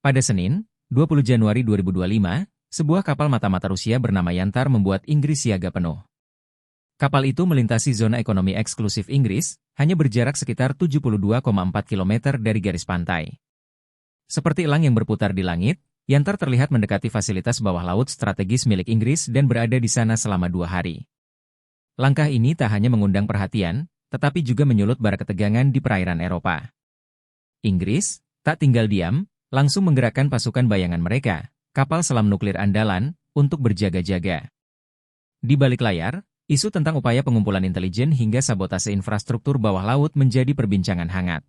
Pada Senin, 20 Januari 2025, sebuah kapal mata-mata Rusia bernama Yantar membuat Inggris siaga penuh. Kapal itu melintasi zona ekonomi eksklusif Inggris, hanya berjarak sekitar 72,4 km dari garis pantai. Seperti elang yang berputar di langit, Yantar terlihat mendekati fasilitas bawah laut strategis milik Inggris dan berada di sana selama 2 hari. Langkah ini tak hanya mengundang perhatian, tetapi juga menyulut bara ketegangan di perairan Eropa. Inggris tak tinggal diam, langsung menggerakkan pasukan bayangan mereka, kapal selam nuklir andalan, untuk berjaga-jaga. Di balik layar, isu tentang upaya pengumpulan intelijen hingga sabotase infrastruktur bawah laut menjadi perbincangan hangat.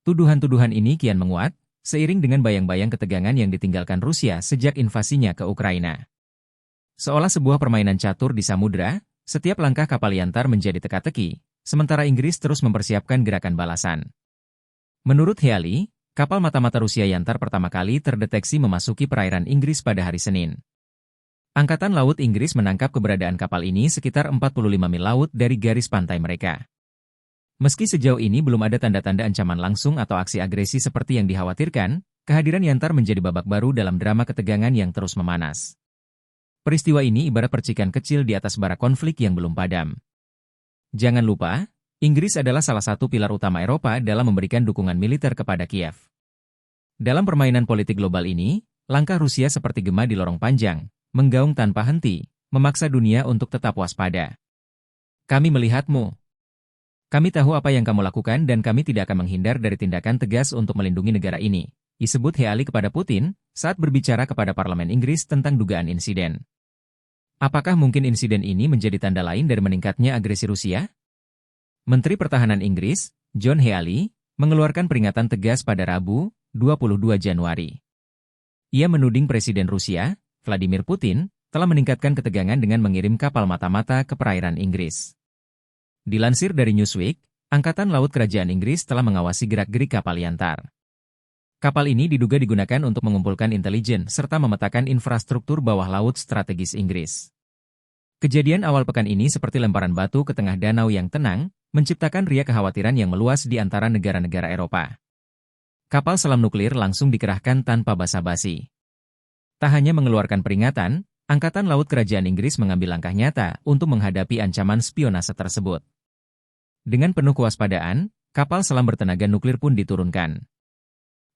Tuduhan-tuduhan ini kian menguat, seiring dengan bayang-bayang ketegangan yang ditinggalkan Rusia sejak invasinya ke Ukraina. Seolah sebuah permainan catur di samudera, setiap langkah kapal Yantar menjadi teka-teki, sementara Inggris terus mempersiapkan gerakan balasan. Menurut Healy, kapal mata-mata Rusia Yantar pertama kali terdeteksi memasuki perairan Inggris pada hari Senin. Angkatan Laut Inggris menangkap keberadaan kapal ini sekitar 45 mil laut dari garis pantai mereka. Meski sejauh ini belum ada tanda-tanda ancaman langsung atau aksi agresi seperti yang dikhawatirkan, kehadiran Yantar menjadi babak baru dalam drama ketegangan yang terus memanas. Peristiwa ini ibarat percikan kecil di atas bara konflik yang belum padam. Jangan lupa, Inggris adalah salah satu pilar utama Eropa dalam memberikan dukungan militer kepada Kiev. Dalam permainan politik global ini, langkah Rusia seperti gema di lorong panjang, menggaung tanpa henti, memaksa dunia untuk tetap waspada. Kami melihatmu. Kami tahu apa yang kamu lakukan dan kami tidak akan menghindar dari tindakan tegas untuk melindungi negara ini, disebut Healy kepada Putin saat berbicara kepada Parlemen Inggris tentang dugaan insiden. Apakah mungkin insiden ini menjadi tanda lain dari meningkatnya agresi Rusia? Menteri Pertahanan Inggris, John Healy, mengeluarkan peringatan tegas pada Rabu, 22 Januari. Ia menuding Presiden Rusia, Vladimir Putin, telah meningkatkan ketegangan dengan mengirim kapal mata-mata ke perairan Inggris. Dilansir dari Newsweek, Angkatan Laut Kerajaan Inggris telah mengawasi gerak-gerik kapal Yantar. Kapal ini diduga digunakan untuk mengumpulkan intelijen serta memetakan infrastruktur bawah laut strategis Inggris. Kejadian awal pekan ini seperti lemparan batu ke tengah danau yang tenang, menciptakan riak kekhawatiran yang meluas di antara negara-negara Eropa. Kapal selam nuklir langsung dikerahkan tanpa basa-basi. Tak hanya mengeluarkan peringatan, Angkatan Laut Kerajaan Inggris mengambil langkah nyata untuk menghadapi ancaman spionase tersebut. Dengan penuh kewaspadaan, kapal selam bertenaga nuklir pun diturunkan.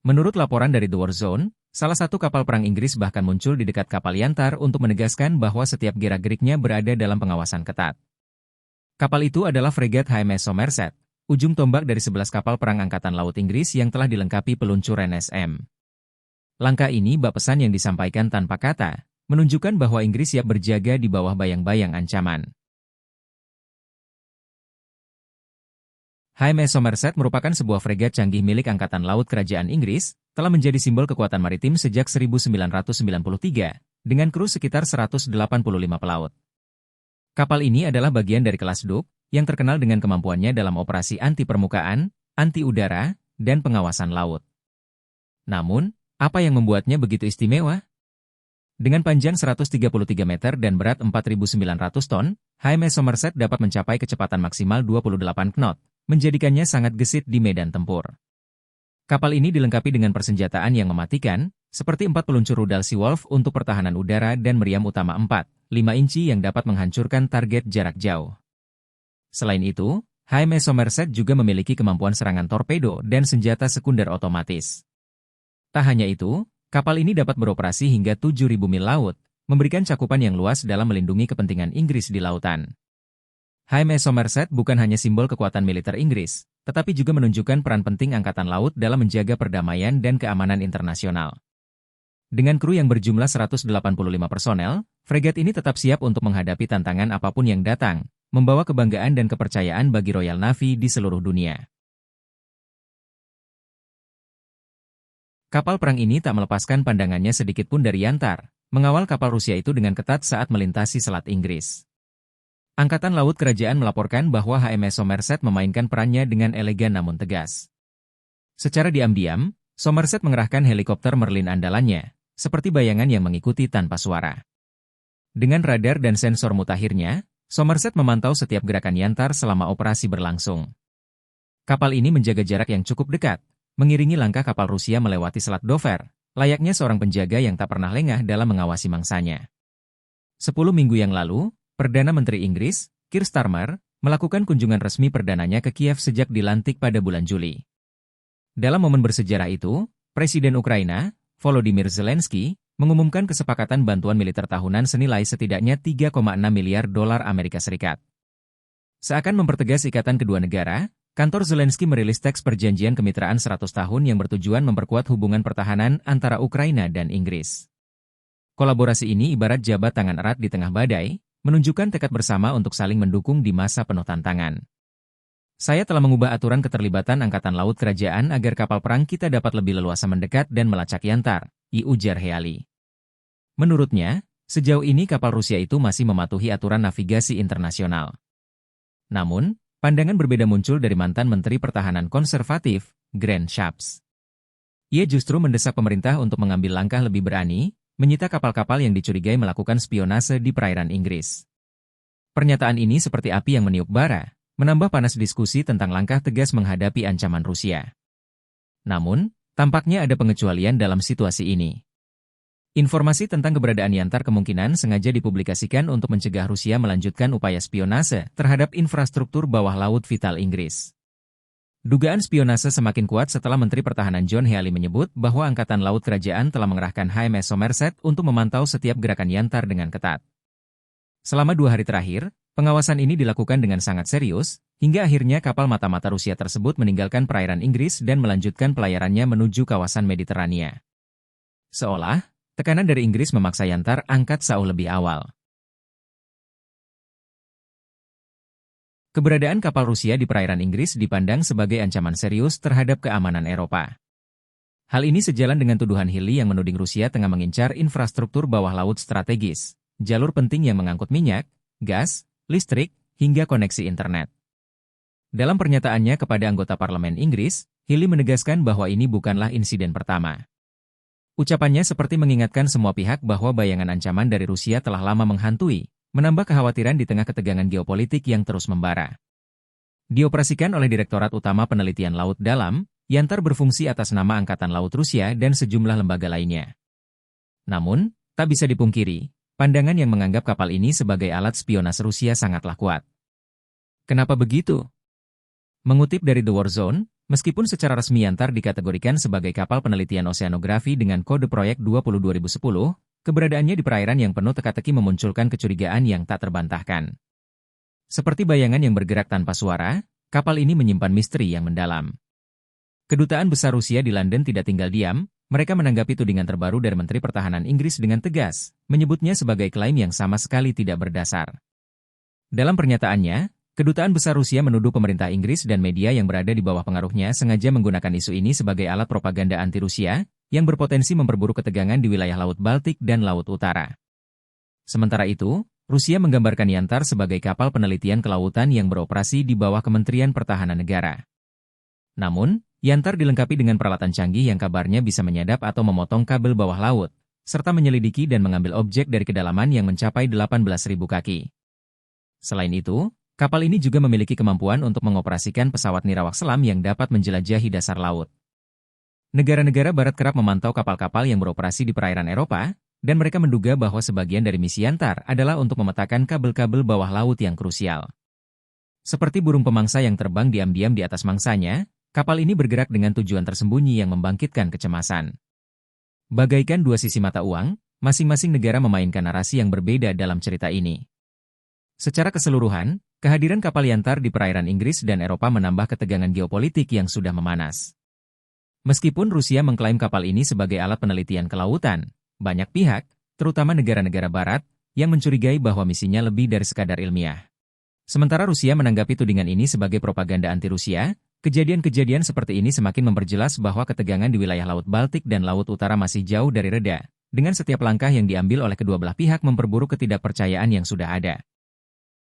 Menurut laporan dari The War Zone, salah satu kapal perang Inggris bahkan muncul di dekat kapal Yantar untuk menegaskan bahwa setiap gerak-geriknya berada dalam pengawasan ketat. Kapal itu adalah fregat HMS Somerset, ujung tombak dari 11 kapal perang Angkatan Laut Inggris yang telah dilengkapi peluncur NSM. Langkah ini bak pesan yang disampaikan tanpa kata, menunjukkan bahwa Inggris siap berjaga di bawah bayang-bayang ancaman. HMS Somerset merupakan sebuah fregat canggih milik Angkatan Laut Kerajaan Inggris, telah menjadi simbol kekuatan maritim sejak 1993, dengan kru sekitar 185 pelaut. Kapal ini adalah bagian dari kelas Duk, yang terkenal dengan kemampuannya dalam operasi anti-permukaan, anti-udara, dan pengawasan laut. Namun, apa yang membuatnya begitu istimewa? Dengan panjang 133 meter dan berat 4.900 ton, HMS Somerset dapat mencapai kecepatan maksimal 28 knot, menjadikannya sangat gesit di medan tempur. Kapal ini dilengkapi dengan persenjataan yang mematikan, seperti 4 peluncur rudal Seawolf untuk pertahanan udara dan meriam utama 4,5 inci yang dapat menghancurkan target jarak jauh. Selain itu, HMS Somerset juga memiliki kemampuan serangan torpedo dan senjata sekunder otomatis. Tak hanya itu, kapal ini dapat beroperasi hingga 7.000 mil laut, memberikan cakupan yang luas dalam melindungi kepentingan Inggris di lautan. HMS Somerset bukan hanya simbol kekuatan militer Inggris, tetapi juga menunjukkan peran penting Angkatan Laut dalam menjaga perdamaian dan keamanan internasional. Dengan kru yang berjumlah 185 personel, fregat ini tetap siap untuk menghadapi tantangan apapun yang datang, membawa kebanggaan dan kepercayaan bagi Royal Navy di seluruh dunia. Kapal perang ini tak melepaskan pandangannya sedikit pun dari Yantar, mengawal kapal Rusia itu dengan ketat saat melintasi Selat Inggris. Angkatan Laut Kerajaan melaporkan bahwa HMS Somerset memainkan perannya dengan elegan namun tegas. Secara diam-diam, Somerset mengerahkan helikopter Merlin andalannya, seperti bayangan yang mengikuti tanpa suara. Dengan radar dan sensor mutakhirnya, Somerset memantau setiap gerakan Yantar selama operasi berlangsung. Kapal ini menjaga jarak yang cukup dekat, mengiringi langkah kapal Rusia melewati Selat Dover, layaknya seorang penjaga yang tak pernah lengah dalam mengawasi mangsanya. 10 minggu yang lalu, Perdana Menteri Inggris, Keir Starmer, melakukan kunjungan resmi perdananya ke Kiev sejak dilantik pada bulan Juli. Dalam momen bersejarah itu, Presiden Ukraina, Volodymyr Zelensky, mengumumkan kesepakatan bantuan militer tahunan senilai setidaknya 3,6 miliar dolar Amerika Serikat. Seakan mempertegas ikatan kedua negara, kantor Zelensky merilis teks perjanjian kemitraan 100 tahun yang bertujuan memperkuat hubungan pertahanan antara Ukraina dan Inggris. Kolaborasi ini ibarat jabat tangan erat di tengah badai, menunjukkan tekad bersama untuk saling mendukung di masa penuh tantangan. Saya telah mengubah aturan keterlibatan Angkatan Laut Kerajaan agar kapal perang kita dapat lebih leluasa mendekat dan melacak Yantar, ujar Healy. Menurutnya, sejauh ini kapal Rusia itu masih mematuhi aturan navigasi internasional. Namun, pandangan berbeda muncul dari mantan Menteri Pertahanan Konservatif, Grant Shapps. Ia justru mendesak pemerintah untuk mengambil langkah lebih berani, menyita kapal-kapal yang dicurigai melakukan spionase di perairan Inggris. Pernyataan ini seperti api yang meniup bara, menambah panas diskusi tentang langkah tegas menghadapi ancaman Rusia. Namun, tampaknya ada pengecualian dalam situasi ini. Informasi tentang keberadaan Yantar kemungkinan sengaja dipublikasikan untuk mencegah Rusia melanjutkan upaya spionase terhadap infrastruktur bawah laut vital Inggris. Dugaan spionase semakin kuat setelah Menteri Pertahanan John Healy menyebut bahwa Angkatan Laut Kerajaan telah mengerahkan HMS Somerset untuk memantau setiap gerakan Yantar dengan ketat. Selama 2 hari terakhir, pengawasan ini dilakukan dengan sangat serius, hingga akhirnya kapal mata-mata Rusia tersebut meninggalkan perairan Inggris dan melanjutkan pelayarannya menuju kawasan Mediterania. Seolah, tekanan dari Inggris memaksa Yantar angkat jauh lebih awal. Keberadaan kapal Rusia di perairan Inggris dipandang sebagai ancaman serius terhadap keamanan Eropa. Hal ini sejalan dengan tuduhan Healy yang menuding Rusia tengah mengincar infrastruktur bawah laut strategis, jalur penting yang mengangkut minyak, gas, listrik, hingga koneksi internet. Dalam pernyataannya kepada anggota parlemen Inggris, Healy menegaskan bahwa ini bukanlah insiden pertama. Ucapannya seperti mengingatkan semua pihak bahwa bayangan ancaman dari Rusia telah lama menghantui, menambah kekhawatiran di tengah ketegangan geopolitik yang terus membara. Dioperasikan oleh Direktorat Utama Penelitian Laut Dalam, Yantar berfungsi atas nama Angkatan Laut Rusia dan sejumlah lembaga lainnya. Namun, tak bisa dipungkiri, pandangan yang menganggap kapal ini sebagai alat spionase Rusia sangatlah kuat. Kenapa begitu? Mengutip dari The War Zone, meskipun secara resmi Yantar dikategorikan sebagai kapal penelitian oseanografi dengan kode proyek 2010, keberadaannya di perairan yang penuh teka-teki memunculkan kecurigaan yang tak terbantahkan. Seperti bayangan yang bergerak tanpa suara, kapal ini menyimpan misteri yang mendalam. Kedutaan Besar Rusia di London tidak tinggal diam, mereka menanggapi tudingan terbaru dari Menteri Pertahanan Inggris dengan tegas, menyebutnya sebagai klaim yang sama sekali tidak berdasar. Dalam pernyataannya, Kedutaan Besar Rusia menuduh pemerintah Inggris dan media yang berada di bawah pengaruhnya sengaja menggunakan isu ini sebagai alat propaganda anti-Rusia, yang berpotensi memperburuk ketegangan di wilayah Laut Baltik dan Laut Utara. Sementara itu, Rusia menggambarkan Yantar sebagai kapal penelitian kelautan yang beroperasi di bawah Kementerian Pertahanan Negara. Namun, Yantar dilengkapi dengan peralatan canggih yang kabarnya bisa menyadap atau memotong kabel bawah laut, serta menyelidiki dan mengambil objek dari kedalaman yang mencapai 18.000 kaki. Selain itu, kapal ini juga memiliki kemampuan untuk mengoperasikan pesawat nirawak selam yang dapat menjelajahi dasar laut. Negara-negara Barat kerap memantau kapal-kapal yang beroperasi di perairan Eropa, dan mereka menduga bahwa sebagian dari misi Yantar adalah untuk memetakan kabel-kabel bawah laut yang krusial. Seperti burung pemangsa yang terbang diam-diam di atas mangsanya, kapal ini bergerak dengan tujuan tersembunyi yang membangkitkan kecemasan. Bagaikan dua sisi mata uang, masing-masing negara memainkan narasi yang berbeda dalam cerita ini. Secara keseluruhan, kehadiran kapal Yantar di perairan Inggris dan Eropa menambah ketegangan geopolitik yang sudah memanas. Meskipun Rusia mengklaim kapal ini sebagai alat penelitian kelautan, banyak pihak, terutama negara-negara Barat, yang mencurigai bahwa misinya lebih dari sekadar ilmiah. Sementara Rusia menanggapi tudingan ini sebagai propaganda anti-Rusia, kejadian-kejadian seperti ini semakin memperjelas bahwa ketegangan di wilayah Laut Baltik dan Laut Utara masih jauh dari reda, dengan setiap langkah yang diambil oleh kedua belah pihak memperburuk ketidakpercayaan yang sudah ada.